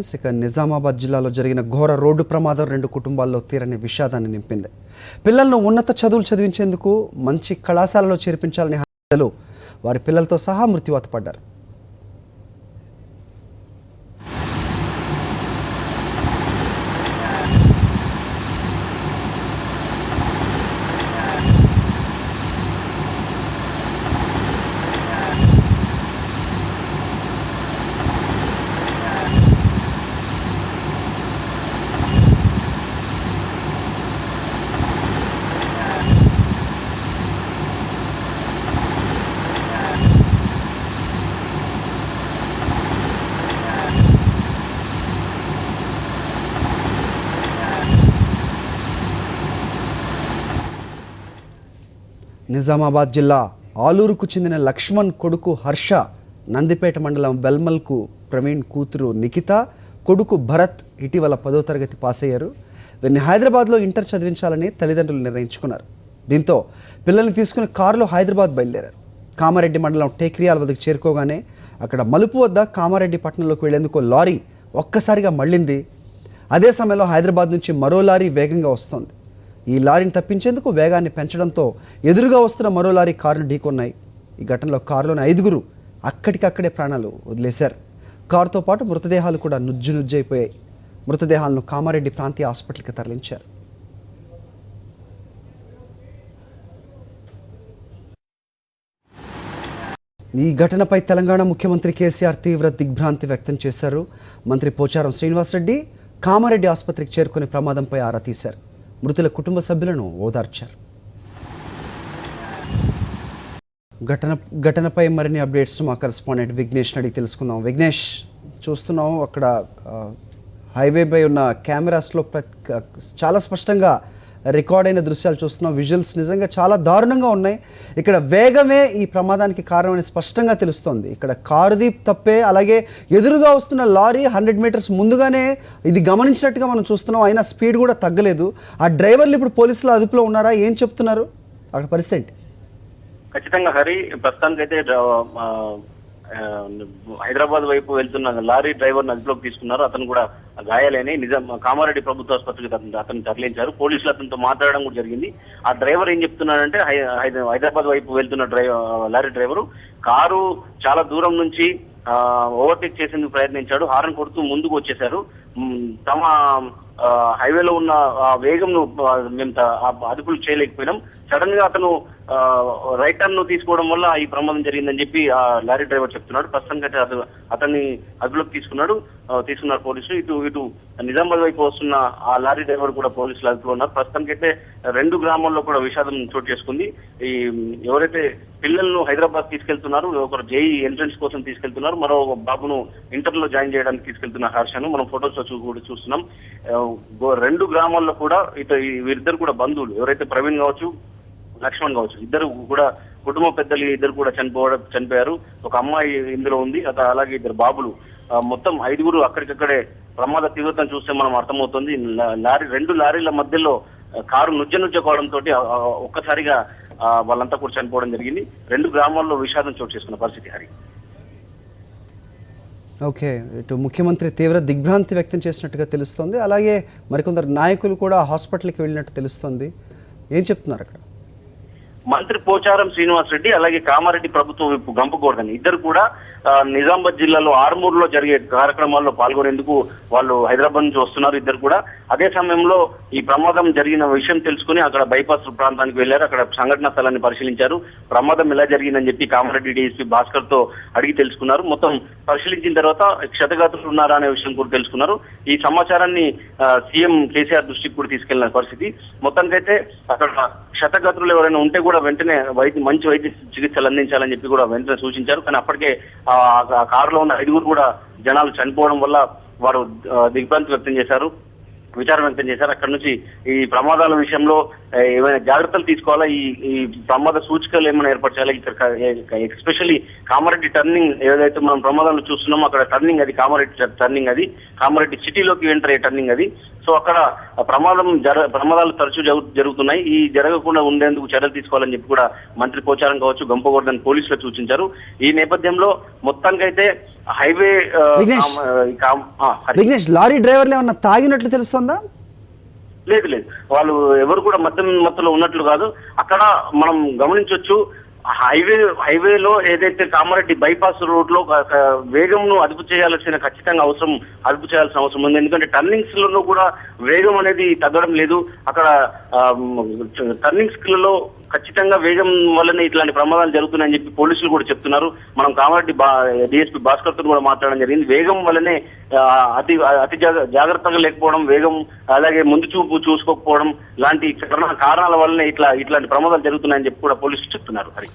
ఇక నిజామాబాద్ జిల్లాలో జరిగిన ఘోర రోడ్డు ప్రమాదం రెండు కుటుంబాల్లో తీరని విషాదాన్ని నింపింది. పిల్లలను ఉన్నత చదువులు చదివించేందుకు మంచి కళాశాలలో చేర్పించాలని తల్లిదండ్రులు వారి పిల్లలతో సహా మృత్యువాత పడ్డారు. నిజామాబాద్ జిల్లా ఆలూరుకు చెందిన లక్ష్మణ్ కొడుకు హర్ష, నందిపేట మండలం బెల్మల్కు ప్రవీణ్ కూతురు నిఖిత, కొడుకు భరత్ ఇటీవల 10వ తరగతి పాస్ అయ్యారు. వీరిని హైదరాబాద్లో ఇంటర్ చదివించాలని తల్లిదండ్రులు నిర్ణయించుకున్నారు. దీంతో పిల్లల్ని తీసుకుని కారులో హైదరాబాద్ బయలుదేరారు. కామారెడ్డి మండలం టేక్రియాల వద్దకు చేరుకోగానే అక్కడ మలుపు వద్ద కామారెడ్డి పట్టణంలోకి వెళ్లేందుకు లారీ ఒక్కసారిగా మళ్ళింది. అదే సమయంలో హైదరాబాద్ నుంచి మరో లారీ వేగంగా వస్తోంది. ఈ లారీని తప్పించేందుకు వేగాన్ని పెంచడంతో ఎదురుగా వస్తున్న మరో లారీ కారును ఢీకొన్నాయి. ఈ ఘటనలో కారులోని 5గురు అక్కడికక్కడే ప్రాణాలు వదిలేశారు. కారుతో పాటు మృతదేహాలు కూడా నుజ్జునుజ్జైపోయాయి. మృతదేహాలను కామారెడ్డి ప్రాంతీయ హాస్పిటల్కి తరలించారు. ఈ ఘటనపై తెలంగాణ ముఖ్యమంత్రి కేసీఆర్ తీవ్ర దిగ్భ్రాంతి వ్యక్తం చేశారు. మంత్రి పోచారం శ్రీనివాసరెడ్డి కామారెడ్డి ఆసుపత్రికి చేరుకుని ప్రమాదంపై ఆరా తీశారు. మృతుల కుటుంబ సభ్యులను ఓదార్చారు. ఘటనపై మరిన్ని అప్డేట్స్ మా కరెస్పాండెంట్ విఘ్నేష్ అడిగి తెలుసుకుందాం. విఘ్నేష్, చూస్తున్నాం అక్కడ హైవేపై ఉన్న కెమెరాస్లో చాలా స్పష్టంగా రికార్డ్ అయిన దృశ్యాలు చూస్తున్నాం. విజువల్స్ నిజంగా చాలా దారుణంగా ఉన్నాయి. ఇక్కడ వేగమే ఈ ప్రమాదానికి కారణమని స్పష్టంగా తెలుస్తోంది. ఇక్కడ కారుది తప్పే, అలాగే ఎదురుగా వస్తున్న లారీ 100 మీటర్స్ ముందుగానే ఇది గమనించినట్టుగా మనం చూస్తున్నాం. అయినా స్పీడ్ కూడా తగ్గలేదు. ఆ డ్రైవర్లు ఇప్పుడు పోలీసుల అదుపులో ఉన్నారా? ఏం చెప్తున్నారు అక్కడ పరిస్థితి ఏంటి? ఖచ్చితంగా హరి, ప్రస్తుతానికైతే హైదరాబాద్ వైపు వెళ్తున్న లారీ డ్రైవర్ అదుపులోకి తీసుకున్నారు. అతను కూడా గాయాలని కామారెడ్డి ప్రభుత్వ ఆసుపత్రికి అతను తరలించారు. పోలీసులు అతనితో మాట్లాడడం కూడా జరిగింది. ఆ డ్రైవర్ ఏం చెప్తున్నాడంటే, హైదరాబాద్ వైపు వెళ్తున్న లారీ డ్రైవరు కారు చాలా దూరం నుంచి ఓవర్టేక్ చేసేందుకు ప్రయత్నించాడు. హారన్ కొడుతూ ముందుకు వచ్చేశారు. తమ హైవేలో ఉన్న వేగంను మేము అదుపులు చేయలేకపోయినాం. సడన్ గా అతను రైట్ టర్న్ తీసుకోవడం వల్ల ఈ ప్రమాదం జరిగిందని చెప్పి ఆ లారీ డ్రైవర్ చెప్తున్నాడు. ప్రస్తుతానికి అతన్ని అదుపులోకి తీసుకున్నారు పోలీసులు. ఇటు నిజామాబాద్ వైపు వస్తున్న ఆ లారీ డ్రైవర్ కూడా పోలీసులు అదుపులో ఉన్నారు. ప్రస్తుతానికైతే 2 గ్రామాల్లో కూడా విషాదం చోటు చేసుకుంది. ఈ ఎవరైతే పిల్లలను హైదరాబాద్ తీసుకెళ్తున్నారు, ఒకరు జేఈ ఎంట్రన్స్ కోసం తీసుకెళ్తున్నారు, మరో బాబును ఇంటర్ లో జాయిన్ చేయడానికి తీసుకెళ్తున్న హర్షను మనం ఫొటోస్ కూడా చూస్తున్నాం. 2 గ్రామాల్లో కూడా వీరిద్దరు కూడా బంధువులు, ఎవరైతే ప్రవీణ్ కావచ్చు, లక్ష్మణ్ కావచ్చు, ఇద్దరు కూడా కుటుంబ పెద్దలు ఇద్దరు కూడా చనిపోయారు. ఒక అమ్మాయి ఇందులో ఉంది, అలాగే 2 బాబులు, మొత్తం 5గురు అక్కడికక్కడే. ప్రమాద తీవ్రతను చూస్తే మనం అర్థమవుతుంది. 2 లారీల మధ్యలో కారు నుజ్జనుజ్జకోవడంతో ఒక్కసారిగా వాళ్ళంతా కూడా చనిపోవడం జరిగింది. 2 గ్రామాల్లో విషాదం చోటు చేసుకున్న పరిస్థితి హరి. ఓకే, ఇటు ముఖ్యమంత్రి తీవ్ర దిగ్భ్రాంతి వ్యక్తం చేసినట్టుగా తెలుస్తోంది. అలాగే మరికొందరు నాయకులు కూడా హాస్పిటల్కి వెళ్ళినట్టు తెలుస్తోంది. ఏం చెప్తున్నారు అక్కడ? మంత్రి పోచారం శ్రీనివాసరెడ్డి అలాగే కామారెడ్డి ప్రభుత్వం వైపు గంపగోర్ధన్ ఇద్దరు కూడా నిజామాబాద్ జిల్లాలో ఆర్మూర్లో జరిగే కార్యక్రమాల్లో పాల్గొనేందుకు వాళ్ళు హైదరాబాద్ నుంచి వస్తున్నారు. ఇద్దరు కూడా అదే సమయంలో ఈ ప్రమాదం జరిగిన విషయం తెలుసుకుని అక్కడ బైపాస్ ప్రాంతానికి వెళ్లారు. అక్కడ సంఘటనా స్థలాన్ని పరిశీలించారు. ప్రమాదం ఎలా జరిగిందని చెప్పి కామారెడ్డి డీఎస్పీ భాస్కర్ తో అడిగి తెలుసుకున్నారు. మొత్తం పరిశీలించిన తర్వాత క్షతగాత్రులు ఉన్నారా అనే విషయం కూడా తెలుసుకున్నారు. ఈ సమాచారాన్ని సీఎం కేసీఆర్ దృష్టికి కూడా తీసుకెళ్లిన పరిస్థితి. మొత్తానికైతే అక్కడ క్షతగాత్రులు ఎవరైనా ఉంటే కూడా వెంటనే మంచి వైద్య చికిత్సలు అందించాలని చెప్పి కూడా వెంటనే సూచించారు. కానీ అప్పటికే ఆ కారులో ఉన్న 5గురు కూడా జనాలు చనిపోవడం వల్ల వారు దిగ్భ్రాంతి వ్యక్తం చేశారు, విచారం వ్యక్తం చేశారు. అక్కడ నుంచి ఈ ప్రమాదాల విషయంలో ఏమైనా జాగ్రత్తలు తీసుకోవాలా, ఈ ప్రమాద సూచికలు ఏమైనా ఏర్పరచాలా, ఇక్కడ ఎస్పెషల్లీ కామారెడ్డి టర్నింగ్ ఏదైతే మనం ప్రమాదాలు చూస్తున్నామో అక్కడ టర్నింగ్ అది కామారెడ్డి టర్నింగ్, అది కామారెడ్డి సిటీలోకి ఎంటర్ అయ్యే టర్నింగ్ అది. సో అక్కడ ప్రమాదాలు తరచూ జరుగుతున్నాయి. ఈ జరగకుండా ఉండేందుకు చర్యలు తీసుకోవాలని చెప్పి కూడా మంత్రి పోచారం కావచ్చు, గంపగోవర్ధన్ పోలీసులు సూచించారు. ఈ నేపథ్యంలో మొత్తానికైతే హైవే విఘ్నేష్, లారీ డ్రైవర్లు ఏమన్నా తాగినట్లు తెలుస్తుందా? లేదు, వాళ్ళు ఎవరు కూడా మత్తులో ఉన్నట్లు కాదు. అక్కడ మనం గమనించవచ్చు, హైవేలో ఏదైతే కామారెడ్డి బైపాస్ రోడ్ లో వేగంను అదుపు చేయాల్సిన అవసరం ఉంది. ఎందుకంటే టర్నింగ్స్ లలో కూడా వేగం అనేది తగ్గడం లేదు. అక్కడ టర్నింగ్స్ లలో ఖచ్చితంగా వేగం వల్లనే ఇట్లాంటి ప్రమాదాలు జరుగుతున్నాయని చెప్పి పోలీసులు కూడా చెప్తున్నారు. మనం కామారెడ్డి డిఎస్పీ భాస్కర్ తో కూడా మాట్లాడడం జరిగింది. వేగం వల్లనే అతి జాగ్రత్తగా లేకపోవడం, వేగం అలాగే ముందు చూపు చూసుకోకపోవడం లాంటి కారణాల వల్లనే ఇట్లాంటి ప్రమాదాలు జరుగుతున్నాయని చెప్పి కూడా పోలీసులు చెప్తున్నారు. హరి.